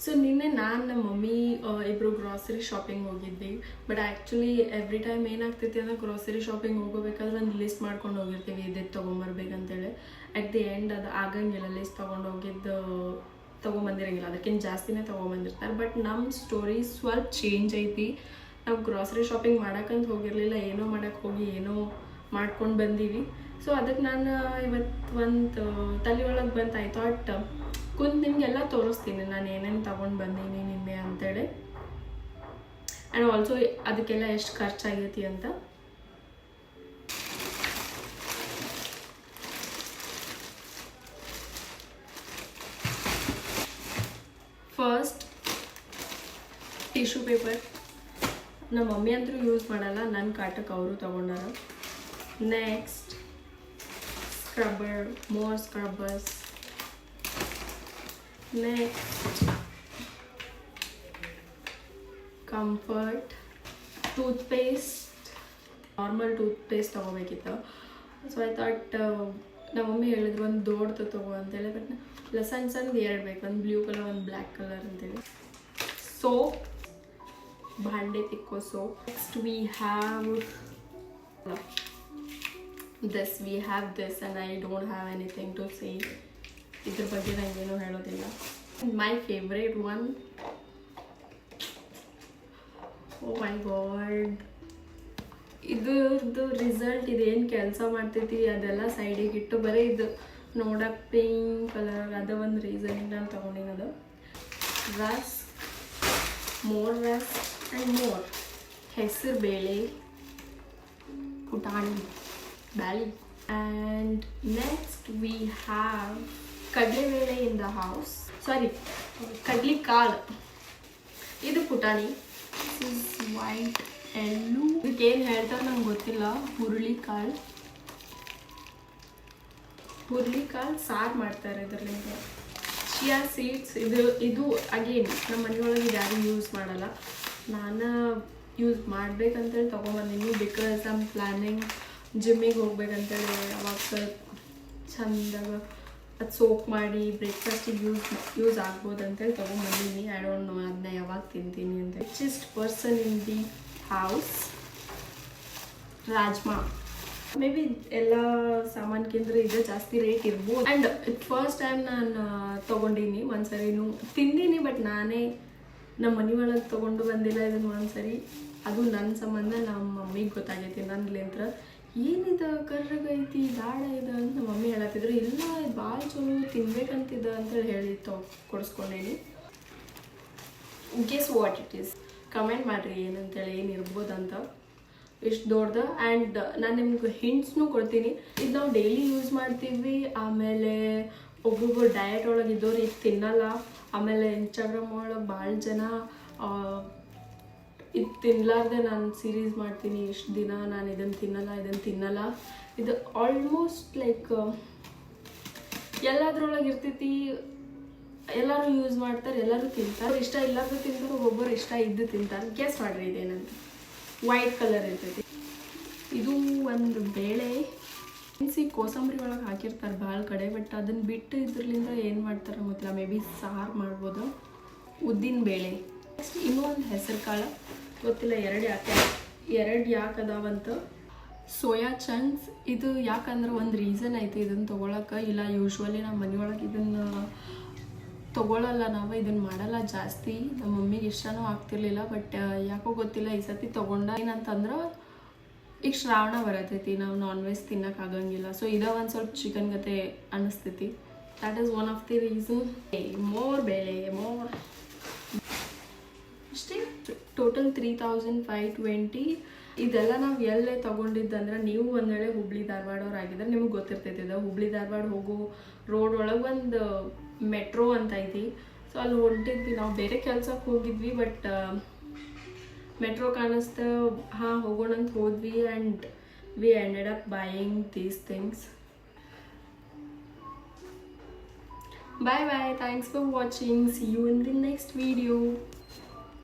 So ನಿನ್ನೆ ನಾನು ನಮ್ಮ ಮಮ್ಮಿ ಇಬ್ಬರು ಗ್ರಾಸರಿ ಶಾಪಿಂಗ್ ಹೋಗಿದ್ವಿ. ಬಟ್ ಆ್ಯಕ್ಚುಲಿ ಎವ್ರಿ ಟೈಮ್ ಏನಾಗ್ತೈತಿ ಅಂದ್ರೆ ಗ್ರಾಸರಿ ಶಾಪಿಂಗ್ ಹೋಗಬೇಕಾದ್ರೆ ಒಂದು ಲಿಸ್ಟ್ ಮಾಡ್ಕೊಂಡು ಹೋಗಿರ್ತೀವಿ, ಇದೇ ತೊಗೊಂಬರ್ಬೇಕಂತೇಳಿ. ಅಟ್ ದಿ ಎಂಡ್ ಅದು ಆಗಂಗಿಲ್ಲ, ಲಿಸ್ಟ್ ತೊಗೊಂಡು ಹೋಗಿದ್ದು ತೊಗೊಂಬಂದಿರಂಗಿಲ್ಲ, ಅದಕ್ಕಿಂತ ಜಾಸ್ತಿನೇ ತೊಗೊಂಬಂದಿರ್ತಾರೆ. ಬಟ್ ನಮ್ಮ ಸ್ಟೋರಿ ಸ್ವಲ್ಪ ಚೇಂಜ್ ಐತಿ. ನಾವು ಗ್ರಾಸರಿ ಶಾಪಿಂಗ್ ಮಾಡೋಕ್ಕಂತ ಹೋಗಿರಲಿಲ್ಲ, ಏನೋ ಮಾಡೋಕ್ಕೆ ಹೋಗಿ ಏನೋ ಮಾಡ್ಕೊಂಡು ಬಂದೀವಿ. ಸೊ ಅದಕ್ಕೆ ನಾನು ಇವತ್ತು ಒಂದು ತಲೆ ಒಳಗೆ ಬಂತು, ಐ ಥಾಟ್ ಕುಂತು ನಿಮಗೆಲ್ಲ ತೋರಿಸ್ತೀನಿ ನಾನು ಏನೇನು ತೊಗೊಂಡು ಬಂದೀನಿ ನಿನ್ನೆ ಅಂತೇಳಿ. ಆ್ಯಂಡ್ ಆಲ್ಸೋ ಅದಕ್ಕೆಲ್ಲ ಎಷ್ಟು ಖರ್ಚಾಗೈತಿ ಅಂತ. First tissue paper. ನಮ್ಮ ಮಮ್ಮಿ ಅಂತೂ ಯೂಸ್ ಮಾಡಲ್ಲ, ನನ್ನ ಕಾಟಕ್ಕೆ ಅವರು ತೊಗೊಂಡಾರ. Next scrubber, more scrubbers. Next comfort, toothpaste, normal toothpaste ತೊಗೋಬೇಕಿತ್ತು. ಸೊ ಐ ಥಾಟ್ ನಮ್ಮ ಮಮ್ಮಿ ಹೇಳಿದ್ರು ಒಂದು ದೊಡ್ಡದು ತೊಗೋ ಅಂತೇಳಿ. ಬಟ್ ಇಲ್ಲ, ಸಣ್ಣ ಸಣ್ಣದು ಎರಡು ಬೇಕು, ಒಂದು ಬ್ಲೂ ಕಲರ್ ಒಂದು ಬ್ಲ್ಯಾಕ್ ಕಲರ್ ಅಂತೇಳಿ. ಸೋಪ್, ಭಾಂಡೆ ತಿಕ್ಕೋ soap. Next we have this, we have this and I don't have anything to say. ಇದ್ರ ಬಗ್ಗೆ ನನಗೇನು ಹೇಳೋದಿಲ್ಲ. My favourite one, oh my God, ಇದ್ರದ್ದು ರಿಸಲ್ಟ್ ಇದೇನು ಕೆಲಸ ಮಾಡ್ತೈತಿ ಅದೆಲ್ಲ ಸೈಡಿಗೆ ಇಟ್ಟು ಬರೀ ಇದು ನೋಡಕ್ಕೆ ಪಿಂಕ್ ಕಲರ್, ಅದು ಒಂದು ರೀಸನಿಗೆ ನಾನು ತೊಗೊಂಡಿನದು. ರಸ್, ಮೋರ್ ರಸ್ ಆ್ಯಂಡ್ ಮೋರ್. ಹೆಸರು ಬೇಳೆ, ಪುಟಾಣಿ ಬ್ಯಾಳಿ. ಆ್ಯಂಡ್ ನೆಕ್ಸ್ಟ್ ವಿ ಹ್ಯಾವ್ ಕಡಲೆಬೇಳೆ ಇನ್ ದ ಹೌಸ್, ಸಾರಿ ಕಡ್ಲಿ ಕಾಳು. ಇದು ಪುಟಾಣಿ, ದಿಸ್ ಇಸ್ ವೈಟ್ ಎಲ್ಲೂ. ಇದಕ್ಕೇನು ಹೇಳ್ತಾರೆ ನಂಗೆ ಗೊತ್ತಿಲ್ಲ. ಹುರುಳಿಕಾಳು ಸಾರು ಮಾಡ್ತಾರೆ ಇದರಿಂದ. ಚಿಯಾ ಸೀಡ್ಸ್, ಇದು ಅಗೇನ್ ನಮ್ಮ ಮನೆಯೊಳಗೆ ಇದು ಯಾರು ಯೂಸ್ ಮಾಡಲ್ಲ, ನಾನು ಯೂಸ್ ಮಾಡ್ಬೇಕಂತೇಳಿ ತೊಗೊಂಬಂದೀನಿ. ಬಿಕಾಸ್ ಐ ಆಮ್ ಪ್ಲ್ಯಾನಿಂಗ್ ಜಿಮ್ಮಿಗೆ ಹೋಗ್ಬೇಕಂತೇಳಿ. ಅವಾಗ ಸ್ವಲ್ಪ ಚಂದಾಗ ಅದು ಸೋಪ್ ಮಾಡಿ ಬ್ರೇಕ್ಫಾಸ್ಟಿಗೆ ಯೂಸ್ ಆಗ್ಬೋದು ಅಂತೇಳಿ ತೊಗೊಂಬಂದೀನಿ. ಐ ಡೋಂಟ್ ನೋ ಅದನ್ನ ಯಾವಾಗ ತಿಂತೀನಿ ಅಂತ. Richest person in the house, rajma. May be ಎಲ್ಲ ಸಾಮಾನ್ಗಿಂತ ಇದು ಜಾಸ್ತಿ ರೇಟ್ ಇರ್ಬೋದು. ಆ್ಯಂಡ್ ಫಸ್ಟ್ ಟೈಮ್ ನಾನು ತೊಗೊಂಡೀನಿ, ಒಂದ್ಸರಿನೂ ತಿಂದೀನಿ. ಬಟ್ ನಾನೇ ನಮ್ಮ ಮನೆ ಒಳಗೆ ತೊಗೊಂಡು ಬಂದಿಲ್ಲ ಇದನ್ನು ಒಂದ್ಸರಿ. ಅದು ನನ್ನ ಸಂಬಂಧ ನಮ್ಮ ಮಮ್ಮಿಗೆ ಗೊತ್ತಾಗೈತಿ ನನ್ಲಿಂತ್ರ. ಏನಿದೆ ಕರ್ರಗೈತಿ ದಾಡ ಇದೆ ಅಂತ ನಮ್ಮ ಮಮ್ಮಿ ಹೇಳತ್ತಿದ್ರು. ಇಲ್ಲ, ಇದು ಭಾಳ ಚಲೋ ತಿನ್ಬೇಕಂತಿದ್ದ ಅಂತೇಳಿ ಹೇಳಿ ಕೊಡಿಸ್ಕೊಂಡೇನಿ. Guess what it is, comment ಮಾಡಿರಿ ಏನಂತೇಳಿ, ಏನಿರ್ಬೋದಂತ. ಇಷ್ಟು ದೊಡ್ಡದು. ಆ್ಯಂಡ್ ನಾನು ನಿಮ್ಗೆ ಹಿಂಟ್ಸ್ನೂ ಕೊಡ್ತೀನಿ. ಇದು ನಾವು ಡೈಲಿ ಯೂಸ್ ಮಾಡ್ತೀವಿ. ಆಮೇಲೆ ಒಬ್ಬೊಬ್ಬರು ಡಯಟ್ ಒಳಗೆ ಇದ್ದವ್ರು ಇದು ತಿನ್ನಲ್ಲ. ಆಮೇಲೆ ಇನ್ಸ್ಟಾಗ್ರಾಮ್ ಒಳಗೆ ಭಾಳ ಜನ ಇದು ತಿನ್ನಲಾರ್ದೆ ನಾನು ಸೀರೀಸ್ ಮಾಡ್ತೀನಿ, ಇಷ್ಟು ದಿನ ನಾನು ಇದನ್ನು ತಿನ್ನಲ್ಲ. ಇದು ಆಲ್ಮೋಸ್ಟ್ ಲೈಕ್ ಎಲ್ಲದ್ರೊಳಗೆ ಇರ್ತೈತಿ, ಎಲ್ಲರೂ ಯೂಸ್ ಮಾಡ್ತಾರೆ, ಎಲ್ಲರೂ ತಿಂತಾರೆ. ಇಷ್ಟ ಇಲ್ಲಾರ್ದು ತಿಂತಾರೆ, ಒಬ್ಬೊಬ್ಬರು ಇಷ್ಟ ಇದ್ದು ತಿಂತಾರೆ. ಗೆಸ್ ಮಾಡಿರಿ ಇದೇನಂತ. ವೈಟ್ ಕಲರ್ ಇರ್ತೈತಿ. ಇದು ಒಂದು ಬೇಳೆ ಕೋಸಂಬರಿ ಒಳಗೆ ಹಾಕಿರ್ತಾರೆ ಭಾಳ ಕಡೆ. ಬಟ್ ಅದನ್ನು ಬಿಟ್ಟು ಇದ್ರಲಿಂದ ಏನು ಮಾಡ್ತಾರೆ ಗೊತ್ತಿಲ್ಲ, ಮೇ ಬಿ ಸಾರು ಮಾಡ್ಬೋದು. ಉದ್ದಿನ ಬೇಳೆ. ನೆಕ್ಸ್ಟ್ ಇನ್ನೊಂದು ಹೆಸರು ಕಾಳು, ಗೊತ್ತಿಲ್ಲ ಎರಡು ಯಾಕೆ ಅದಾವಂತ. Soya chunks. ಇದು ಯಾಕಂದ್ರೆ ಒಂದು ರೀಸನ್ ಐತಿ ಇದನ್ನು ತೊಗೊಳಕ್ಕೆ. ಇಲ್ಲ ಯೂಶ್ವಲಿ ನಮ್ಮ ಮನೆಯೊಳಗೆ ಇದನ್ನು ತೊಗೊಳಲ್ಲ, ನಾವು ಇದನ್ನು ಮಾಡಲ್ಲ ಜಾಸ್ತಿ. ನಮ್ಮ ಮಮ್ಮಿಗೆ ಇಷ್ಟನೂ ಆಗ್ತಿರ್ಲಿಲ್ಲ. ಬಟ್ ಯಾಕೋ ಗೊತ್ತಿಲ್ಲ ಈ ಸತಿ ತೊಗೊಂಡ. ಏನಂತಂದ್ರೆ ಈಗ ಶ್ರಾವಣ ಬರತೈತಿ, ನಾವು ನಾನ್ ವೆಜ್ ತಿನ್ನೋಕ್ಕಾಗಂಗಿಲ್ಲ. ಸೊ ಇದ ಒಂದು ಸ್ವಲ್ಪ ಚಿಕನ್ ಗತೆ ಅನ್ನಿಸ್ತೈತಿ. That is one of the reason. More ಬೇಳೆ, ಮೋರ್ ಅಷ್ಟೇ. ಟೋಟಲ್ 3520. ಇದೆಲ್ಲ ನಾವು ಎಲ್ಲೇ ತೊಗೊಂಡಿದ್ದಂದ್ರೆ, ನೀವು ಒಂದು ವೇಳೆ ಹುಬ್ಳಿ ಧಾರವಾಡವ್ರು ಆಗಿದ್ರೆ ನಿಮಗೆ ಗೊತ್ತಿರ್ತೈತಿ. ಇದು ಹುಬ್ಳಿ ಧಾರವಾಡ ಹೋಗೋ ರೋಡ್ ಒಳಗೆ ಒಂದು ಮೆಟ್ರೋ ಅಂತ ಐತಿ. ಸೊ ಅಲ್ಲಿ ಹೊಂಟಿದ್ವಿ ನಾವು, ಬೇರೆ ಕೆಲ್ಸಕ್ಕೆ ಹೋಗಿದ್ವಿ. ಬಟ್ ಮೆಟ್ರೋ ಕಾಣಿಸ್ತಾ ಹಾಂ ಹೋಗೋಣ ಅಂತ ಹೋದ್ವಿ. And we ended up buying these things. Bye bye. Thanks for watching. See you in the next video.